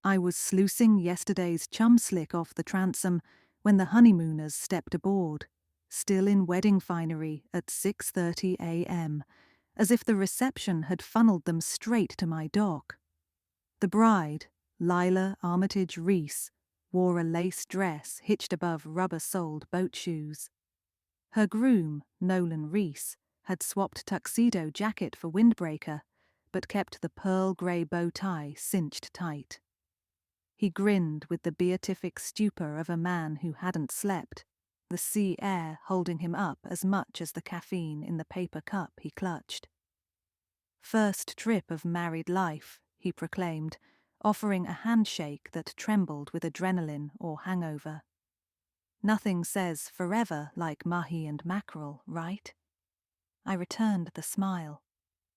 I was sluicing yesterday's chum slick off the transom when the honeymooners stepped aboard, still in wedding finery at 6:30 a.m., as if the reception had funneled them straight to my dock. The bride, Lila Armitage Reese, wore a lace dress hitched above rubber-soled boat shoes. Her groom, Nolan Reese, had swapped tuxedo jacket for windbreaker, but kept the pearl grey bow tie cinched tight. He grinned with the beatific stupor of a man who hadn't slept, the sea air holding him up as much as the caffeine in the paper cup he clutched. "First trip of married life," he proclaimed, offering a handshake that trembled with adrenaline or hangover. "Nothing says forever like mahi and mackerel, right?" I returned the smile,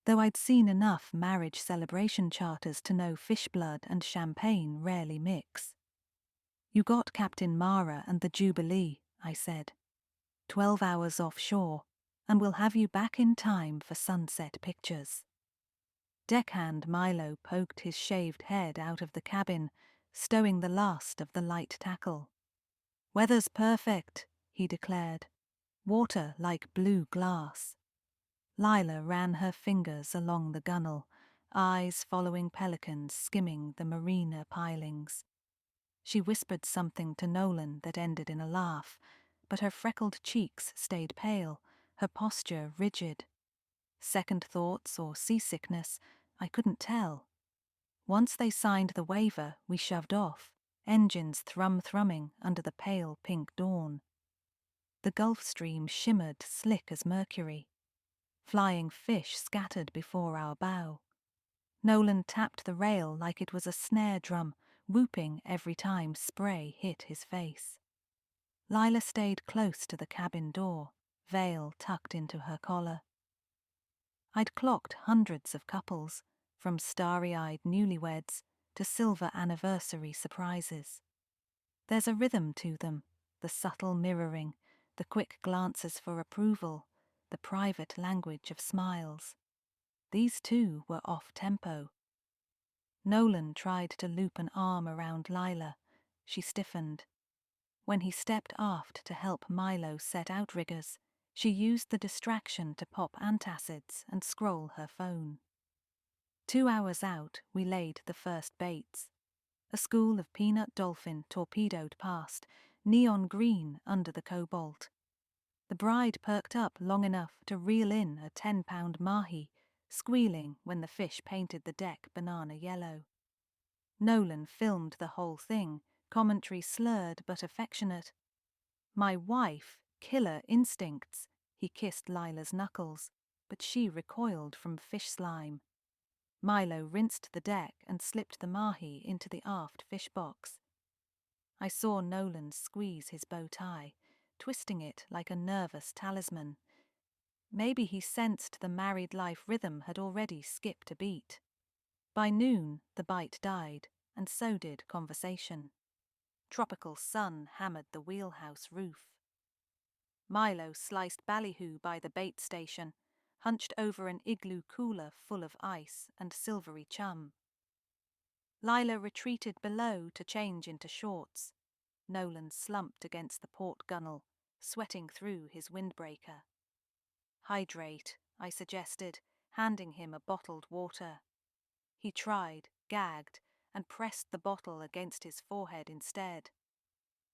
though I'd seen enough marriage celebration charters to know fish blood and champagne rarely mix. "You got Captain Mara and the Jubilee," I said. 12 hours offshore, and we'll have you back in time for sunset pictures." Deckhand Milo poked his shaved head out of the cabin, stowing the last of the light tackle. "Weather's perfect," he declared. "Water like blue glass." Lila ran her fingers along the gunnel, eyes following pelicans skimming the marina pilings. She whispered something to Nolan that ended in a laugh, but her freckled cheeks stayed pale, her posture rigid. Second thoughts or seasickness, I couldn't tell. Once they signed the waiver, we shoved off, engines thrumming under the pale pink dawn. The Gulf Stream shimmered slick as mercury. Flying fish scattered before our bow. Nolan tapped the rail like it was a snare drum, whooping every time spray hit his face. Lila stayed close to the cabin door, veil tucked into her collar. I'd clocked hundreds of couples, from starry-eyed newlyweds to silver anniversary surprises. There's a rhythm to them, the subtle mirroring, the quick glances for approval, the private language of smiles. These two were off-tempo. Nolan tried to loop an arm around Lila. She stiffened. When he stepped aft to help Milo set outriggers, she used the distraction to pop antacids and scroll her phone. 2 hours out, we laid the first baits. A school of peanut dolphin torpedoed past, neon green under the cobalt. The bride perked up long enough to reel in a 10-pound mahi, squealing when the fish painted the deck banana yellow. Nolan filmed the whole thing, commentary slurred but affectionate. "My wife, killer instincts," he kissed Lila's knuckles, but she recoiled from fish slime. Milo rinsed the deck and slipped the mahi into the aft fish box. I saw Nolan squeeze his bow tie, twisting it like a nervous talisman. Maybe he sensed the married life rhythm had already skipped a beat. By noon, the bite died, and so did conversation. Tropical sun hammered the wheelhouse roof. Milo sliced ballyhoo by the bait station, hunched over an igloo cooler full of ice and silvery chum. Lila retreated below to change into shorts. Nolan slumped against the port gunnel, sweating through his windbreaker. "Hydrate," I suggested, handing him a bottled water. He tried, gagged, and pressed the bottle against his forehead instead.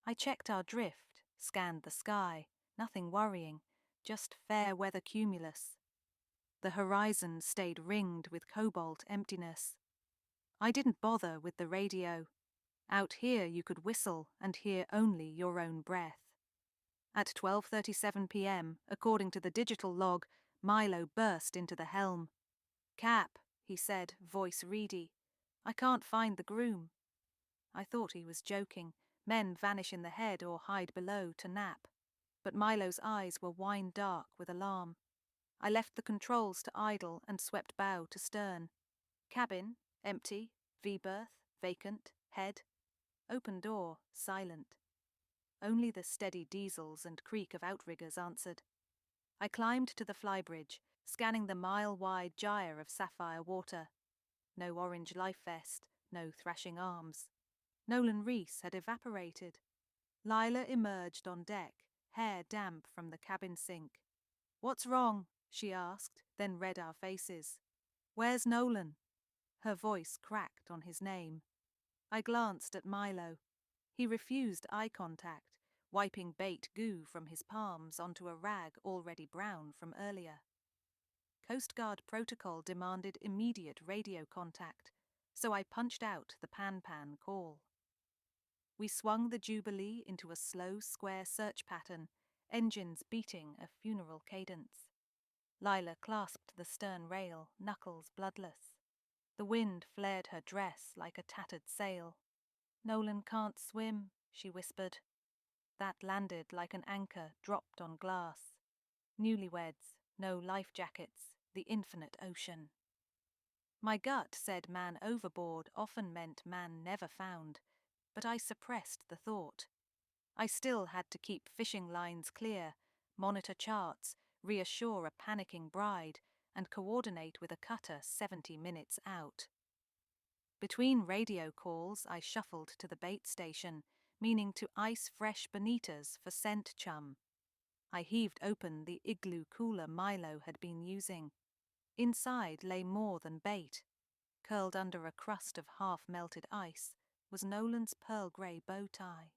I checked our drift, scanned the sky, nothing worrying, just fair weather cumulus. The horizon stayed ringed with cobalt emptiness. I didn't bother with the radio. Out here you could whistle and hear only your own breath. At 12:37 p.m., according to the digital log, Milo burst into the helm. "Cap," he said, voice reedy. "I can't find the Groom." I thought he was joking. Men vanish in the head or hide below to nap. But Milo's eyes were wine dark with alarm. I left the controls to idle and swept bow to stern. Cabin, empty, V-berth, vacant, head. Open door, silent. Only the steady diesels and creak of outriggers answered. I climbed to the flybridge, scanning the mile-wide gyre of sapphire water. No orange life vest, no thrashing arms. Nolan Rees had evaporated. Lila emerged on deck, hair damp from the cabin sink. "What's wrong?" she asked, then read our faces. "Where's Nolan?" Her voice cracked on his name. I glanced at Milo. He refused eye contact, wiping bait goo from his palms onto a rag already brown from earlier. Coast Guard protocol demanded immediate radio contact, so I punched out the pan-pan call. We swung the Jubilee into a slow square search pattern, engines beating a funeral cadence. Lila clasped the stern rail, knuckles bloodless. The wind flared her dress like a tattered sail. "Nolan can't swim," she whispered. That landed like an anchor dropped on glass. Newlyweds, no life jackets, the infinite ocean. My gut said man overboard often meant man never found, but I suppressed the thought. I still had to keep fishing lines clear, monitor charts, reassure a panicking bride, and coordinate with a cutter 70 minutes out. Between radio calls, I shuffled to the bait station, meaning to ice fresh bonitas for scent chum. I heaved open the igloo cooler Milo had been using. Inside lay more than bait. Curled under a crust of half-melted ice was Nolan's pearl-grey bow tie.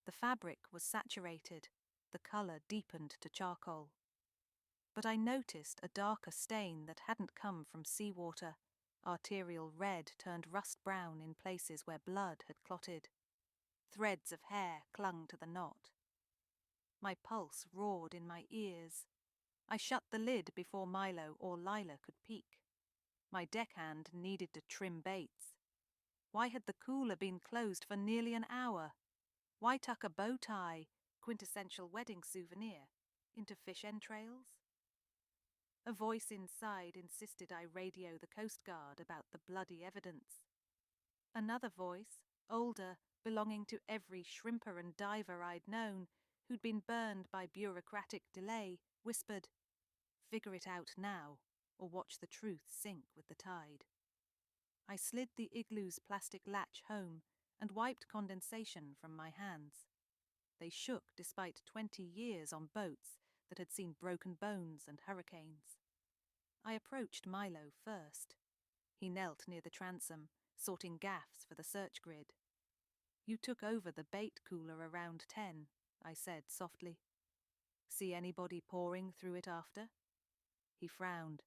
The fabric was saturated, the colour deepened to charcoal. But I noticed a darker stain that hadn't come from seawater. Arterial red turned rust-brown in places where blood had clotted. Threads of hair clung to the knot. My pulse roared in my ears. I shut the lid before Milo or Lila could peek. My deckhand needed to trim baits. Why had the cooler been closed for nearly an hour? Why tuck a bow tie, quintessential wedding souvenir, into fish entrails? A voice inside insisted I radio the Coast Guard about the bloody evidence. Another voice, older, belonging to every shrimper and diver I'd known, who'd been burned by bureaucratic delay, whispered, "Figure it out now, or watch the truth sink with the tide." I slid the igloo's plastic latch home and wiped condensation from my hands. They shook despite 20 years on boats that had seen broken bones and hurricanes. I approached Milo first. He knelt near the transom, sorting gaffs for the search grid. "You took over the bait cooler around 10, I said softly. "See anybody pouring through it after?" He frowned.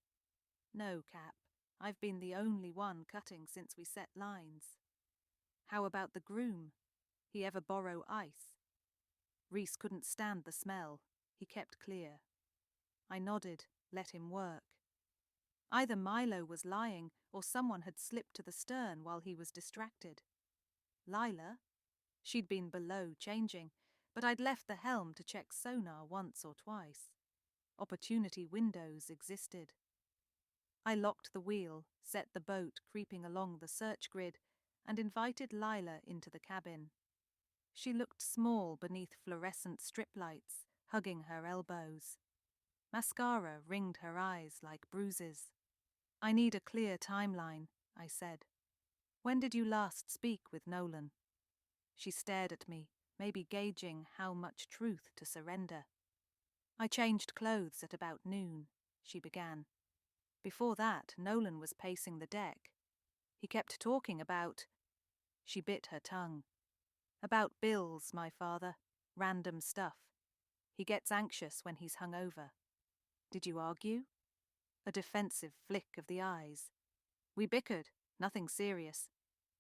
"No, Cap. I've been the only one cutting since we set lines." "How about the Groom? He ever borrow ice?" Reese couldn't stand the smell. He kept clear. I nodded, let him work. Either Milo was lying or someone had slipped to the stern while he was distracted. Lila? She'd been below changing, but I'd left the helm to check sonar once or twice. Opportunity windows existed. I locked the wheel, set the boat creeping along the search grid, and invited Lila into the cabin. She looked small beneath fluorescent strip lights, hugging her elbows. Mascara ringed her eyes like bruises. "I need a clear timeline," I said. "When did you last speak with Nolan?" She stared at me, maybe gauging how much truth to surrender. "I changed clothes at about noon," she began. "Before that, Nolan was pacing the deck. He kept talking about—" She bit her tongue. "About bills, my father. Random stuff. He gets anxious when he's hungover." "Did you argue?" A defensive flick of the eyes. "We bickered. Nothing serious.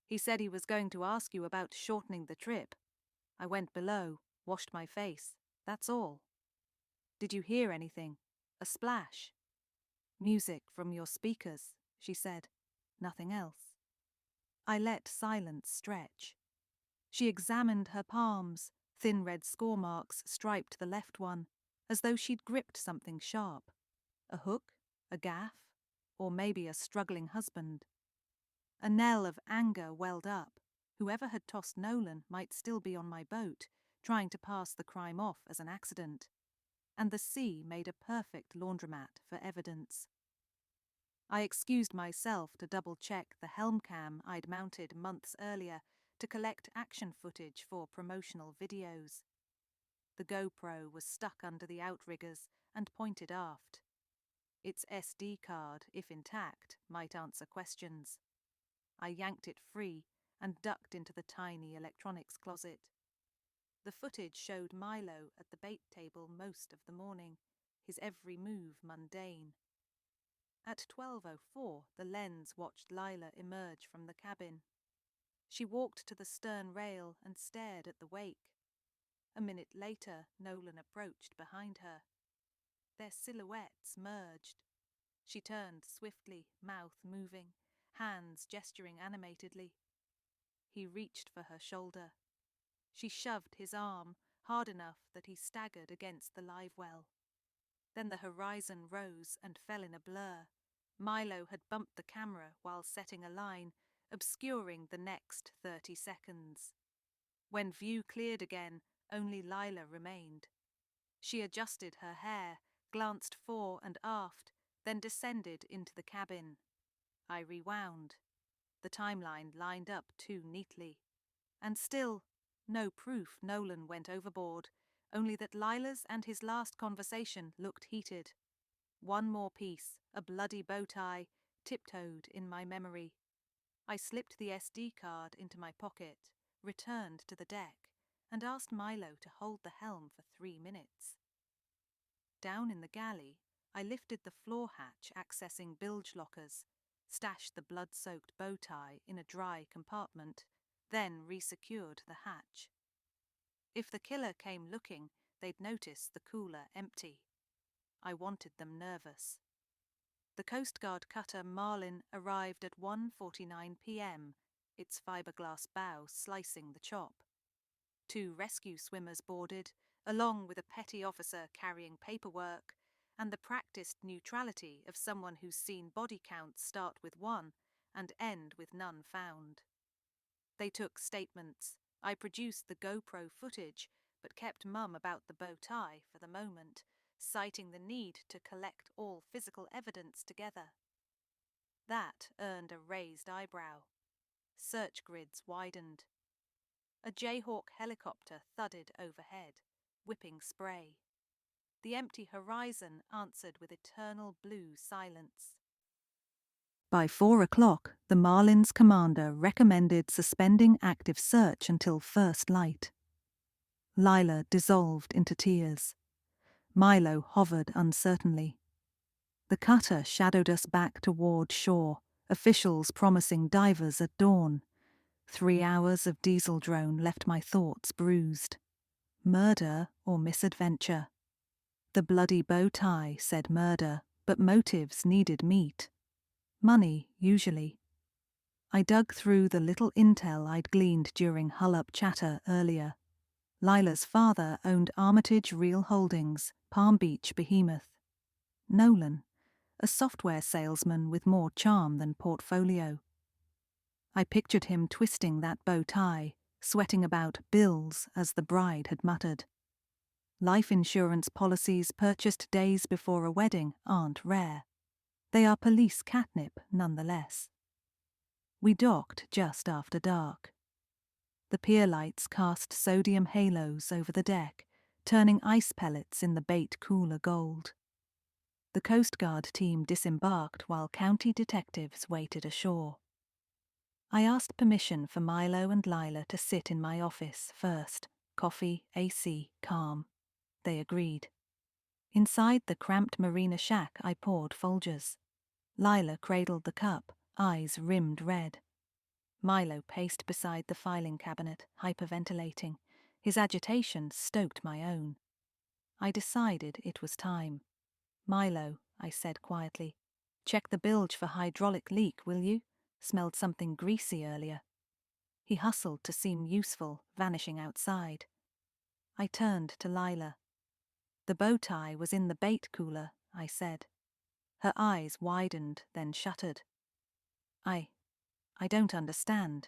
He said he was going to ask you about shortening the trip. I went below, washed my face. That's all." "Did you hear anything? A splash?" "Music from your speakers," she said. "Nothing else." I let silence stretch. She examined her palms. Thin red score marks striped the left one, as though she'd gripped something sharp. A hook? A gaff? Or maybe a struggling husband? A knell of anger welled up. Whoever had tossed Nolan might still be on my boat, trying to pass the crime off as an accident. And the sea made a perfect laundromat for evidence. I excused myself to double-check the helm cam I'd mounted months earlier to collect action footage for promotional videos. The GoPro was stuck under the outriggers and pointed aft. Its SD card, if intact, might answer questions. I yanked it free and ducked into the tiny electronics closet. The footage showed Milo at the bait table most of the morning, his every move mundane. At 12:04, the lens watched Lila emerge from the cabin. She walked to the stern rail and stared at the wake. A minute later, Nolan approached behind her. Their silhouettes merged. She turned swiftly, mouth moving, hands gesturing animatedly. He reached for her shoulder. She shoved his arm hard enough that he staggered against the live well. Then the horizon rose and fell in a blur. Milo had bumped the camera while setting a line, obscuring the next 30 seconds. When view cleared again, only Lila remained. She adjusted her hair, glanced fore and aft, then descended into the cabin. I rewound. The timeline lined up too neatly. And still, no proof Nolan went overboard, only that Lila's and his last conversation looked heated. One more piece, a bloody bow tie, tiptoed in my memory. I slipped the SD card into my pocket, returned to the deck, and asked Milo to hold the helm for 3 minutes. Down in the galley, I lifted the floor hatch accessing bilge lockers, stashed the blood-soaked bow tie in a dry compartment, then resecured the hatch. If the killer came looking, they'd notice the cooler empty. I wanted them nervous. The Coast Guard cutter Marlin arrived at 1:49 p.m., its fiberglass bow slicing the chop. 2 rescue swimmers boarded, along with a petty officer carrying paperwork, and the practiced neutrality of someone who's seen body counts start with 1 and end with none found. They took statements. I produced the GoPro footage, but kept mum about the bow tie for the moment, citing the need to collect all physical evidence together. That earned a raised eyebrow. Search grids widened. A Jayhawk helicopter thudded overhead, whipping spray. The empty horizon answered with eternal blue silence. By 4 o'clock, the Marlin's commander recommended suspending active search until first light. Lila dissolved into tears. Milo hovered uncertainly. The cutter shadowed us back toward shore, officials promising divers at dawn. 3 hours of diesel drone left my thoughts bruised. Murder or misadventure? The bloody bow tie said murder, but motives needed meat. Money, usually. I dug through the little intel I'd gleaned during hull-up chatter earlier. Lila's father owned Armitage Real Holdings, Palm Beach behemoth. Nolan, a software salesman with more charm than portfolio. I pictured him twisting that bow tie, sweating about bills as the bride had muttered. Life insurance policies purchased days before a wedding aren't rare. They are police catnip nonetheless. We docked just after dark. The pier lights cast sodium halos over the deck, turning ice pellets in the bait cooler gold. The Coast Guard team disembarked while county detectives waited ashore. I asked permission for Milo and Lila to sit in my office first. Coffee, AC, calm. They agreed. Inside the cramped marina shack, I poured Folgers. Lila cradled the cup, eyes rimmed red. Milo paced beside the filing cabinet, hyperventilating. His agitation stoked my own. I decided it was time. Milo, I said quietly, check the bilge for hydraulic leak, will you? Smelled something greasy earlier. He hustled to seem useful, vanishing outside. I turned to Lila. The bow tie was in the bait cooler, I said. Her eyes widened, then shuttered. I don't understand.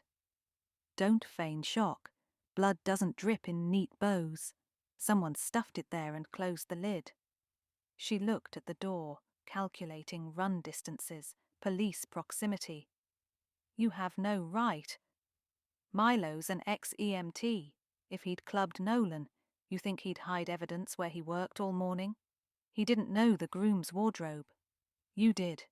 Don't feign shock. Blood doesn't drip in neat bows. Someone stuffed it there and closed the lid. She looked at the door, calculating run distances, police proximity. You have no right. Milo's an ex-EMT. If he'd clubbed Nolan, you think he'd hide evidence where he worked all morning? He didn't know the groom's wardrobe. You did.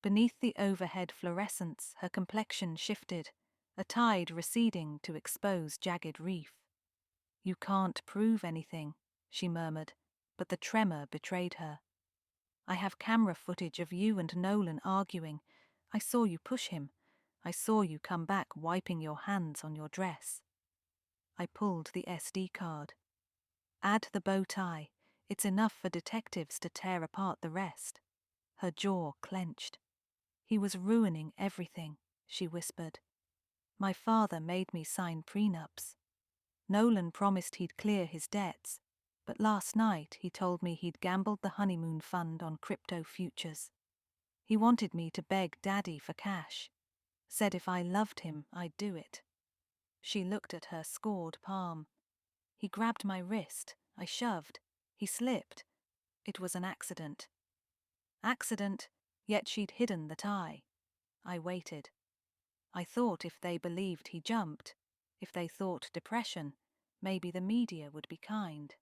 Beneath the overhead fluorescence, her complexion shifted, a tide receding to expose jagged reef. You can't prove anything, she murmured, but the tremor betrayed her. I have camera footage of you and Nolan arguing. I saw you push him. I saw you come back wiping your hands on your dress. I pulled the SD card. Add the bow tie. It's enough for detectives to tear apart the rest. Her jaw clenched. He was ruining everything, she whispered. My father made me sign prenups. Nolan promised he'd clear his debts, but last night he told me he'd gambled the honeymoon fund on crypto futures. He wanted me to beg Daddy for cash. Said if I loved him, I'd do it. She looked at her scored palm. He grabbed my wrist. I shoved. He slipped. It was an accident. Accident, yet she'd hidden the tie. I waited. I thought if they believed he jumped, if they thought depression, maybe the media would be kind.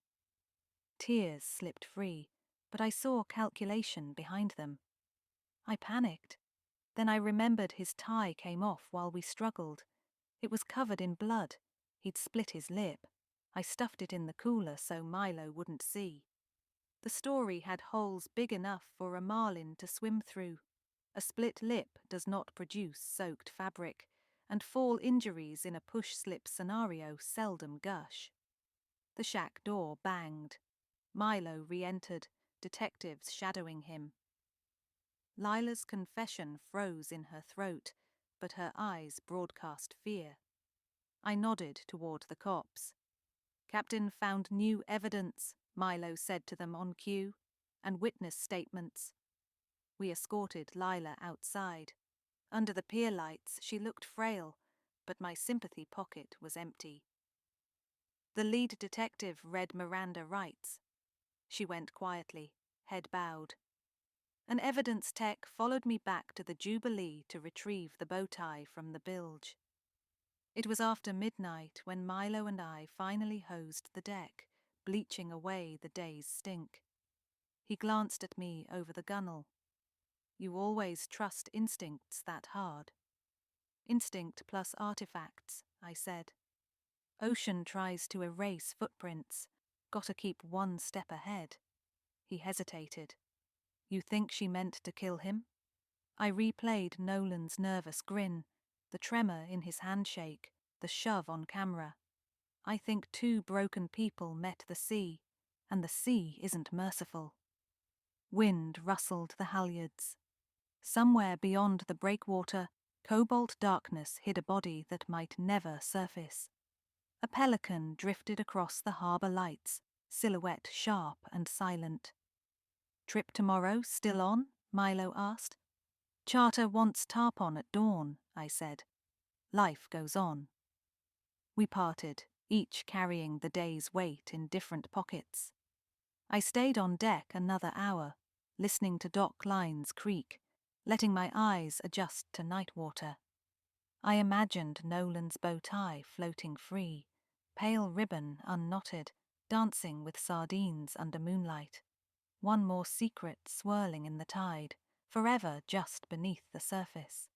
Tears slipped free, but I saw calculation behind them. I panicked. Then I remembered his tie came off while we struggled. It was covered in blood. He'd split his lip. I stuffed it in the cooler so Milo wouldn't see. The story had holes big enough for a marlin to swim through. A split lip does not produce soaked fabric, and fall injuries in a push-slip scenario seldom gush. The shack door banged. Milo re-entered, detectives shadowing him. Lila's confession froze in her throat, but her eyes broadcast fear. I nodded toward the cops. Captain found new evidence, Milo said to them on cue, and witness statements. We escorted Lila outside. Under the pier lights, she looked frail, but my sympathy pocket was empty. The lead detective read Miranda rights. She went quietly, head bowed. An evidence tech followed me back to the Jubilee to retrieve the bow tie from the bilge. It was after midnight when Milo and I finally hosed the deck, bleaching away the day's stink. He glanced at me over the gunwale. You always trust instincts that hard. Instinct plus artifacts, I said. Ocean tries to erase footprints. Gotta keep one step ahead. He hesitated. You think she meant to kill him? I replayed Nolan's nervous grin, the tremor in his handshake, the shove on camera. I think two broken people met the sea, and the sea isn't merciful. Wind rustled the halyards. Somewhere beyond the breakwater, cobalt darkness hid a body that might never surface. A pelican drifted across the harbour lights, silhouette sharp and silent. Trip tomorrow still on? Milo asked. Charter wants tarpon at dawn, I said. Life goes on. We parted, each carrying the day's weight in different pockets. I stayed on deck another hour, listening to dock lines creak, letting my eyes adjust to night water. I imagined Nolan's bow tie floating free, pale ribbon unknotted, dancing with sardines under moonlight. One more secret swirling in the tide, forever just beneath the surface.